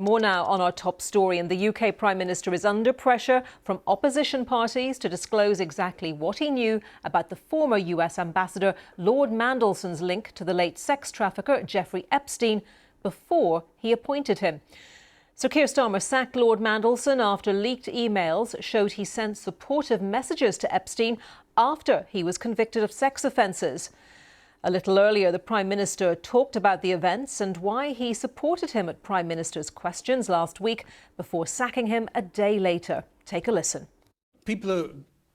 More now on our top story. And the UK Prime Minister is under pressure from opposition parties to disclose exactly what he knew about the former US Ambassador Lord Mandelson's link to the late sex trafficker Jeffrey Epstein before he appointed him. So Keir Starmer sacked Lord Mandelson after leaked emails showed he sent supportive messages to Epstein after he was convicted of sex offences. A little earlier, the Prime Minister talked about the events and why he supported him at Prime Minister's Questions last week before sacking him a day later. Take a listen. People are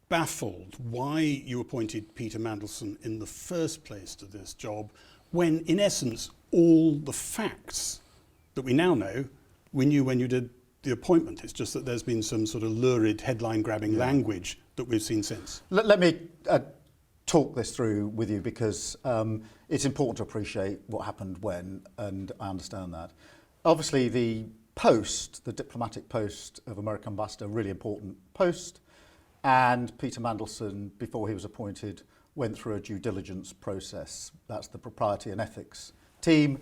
baffled why you appointed Peter Mandelson in the first place to this job when, in essence, all the facts that we now know we knew when you did the appointment. It's just that there's been some sort of lurid headline-grabbing language that we've seen since. Let me talk this through with you because it's important to appreciate what happened when, and I understand that. Obviously, the diplomatic post of American Ambassador, really important post, and Peter Mandelson, before he was appointed, went through a due diligence process. That's the propriety and ethics team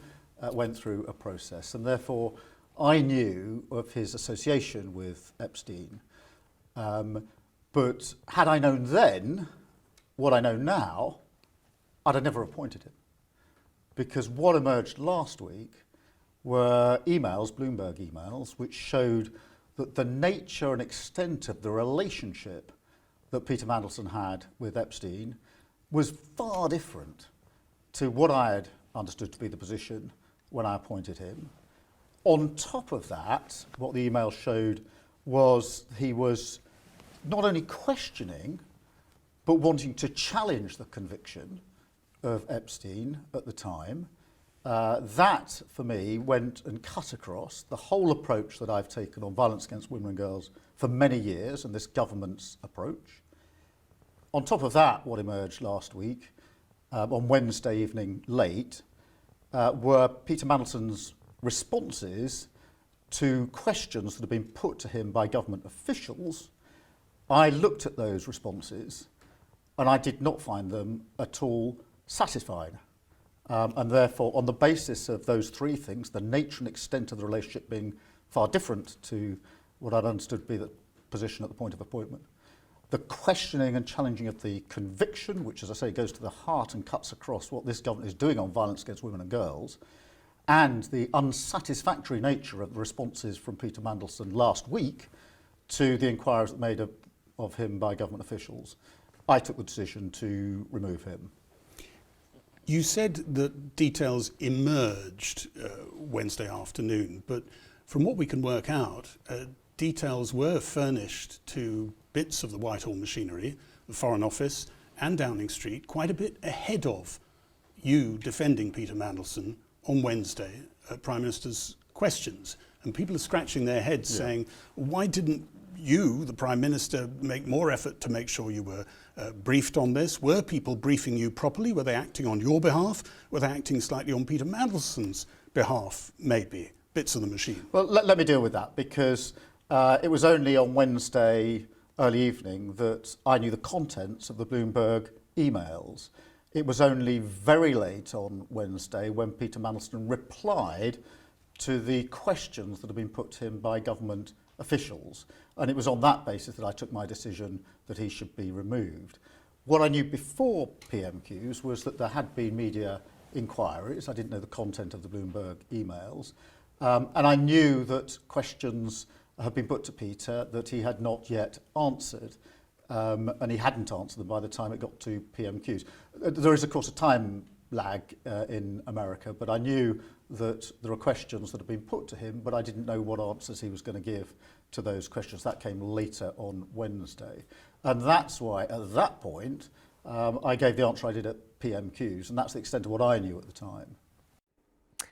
went through a process, and therefore I knew of his association with Epstein. But had I known then what I know now, I'd have never appointed him. Because what emerged last week were emails, Bloomberg emails, which showed that the nature and extent of the relationship that Peter Mandelson had with Epstein was far different to what I had understood to be the position when I appointed him. On top of that, what the email showed was he was not only questioning, but wanting to challenge the conviction of Epstein at the time. That, for me, went and cut across the whole approach that I've taken on violence against women and girls for many years, and this government's approach. On top of that, what emerged last week, on Wednesday evening late, were Peter Mandelson's responses to questions that had been put to him by government officials. I looked at those responses and I did not find them at all satisfying. And therefore, on the basis of those three things, the nature and extent of the relationship being far different to what I'd understood to be the position at the point of appointment, the questioning and challenging of the conviction, which, as I say, goes to the heart and cuts across what this government is doing on violence against women and girls, and the unsatisfactory nature of the responses from Peter Mandelson last week to the inquiries that made of him by government officials, I took the decision to remove him. You said that details emerged Wednesday afternoon, but from what we can work out, details were furnished to bits of the Whitehall machinery, the Foreign Office and Downing Street, quite a bit ahead of you defending Peter Mandelson on Wednesday at Prime Minister's Questions. And people are scratching their heads saying, why didn't you, the Prime Minister, make more effort to make sure you were briefed on this? Were people briefing you properly? Were they acting on your behalf? Were they acting slightly on Peter Mandelson's behalf, maybe? Bits of the machine. Well, let me deal with that, because it was only on Wednesday early evening that I knew the contents of the Bloomberg emails. It was only very late on Wednesday when Peter Mandelson replied to the questions that had been put to him by government officials. And it was on that basis that I took my decision that he should be removed. What I knew before PMQs was that there had been media inquiries. I didn't know the content of the Bloomberg emails. And I knew that questions had been put to Peter that he had not yet answered. And he hadn't answered them by the time it got to PMQs. There is, of course, a time lag in America, but I knew that there are questions that have been put to him, but I didn't know what answers he was going to give to those questions. That came later on Wednesday. And that's why, at that point, I gave the answer I did at PMQs, and that's the extent of what I knew at the time.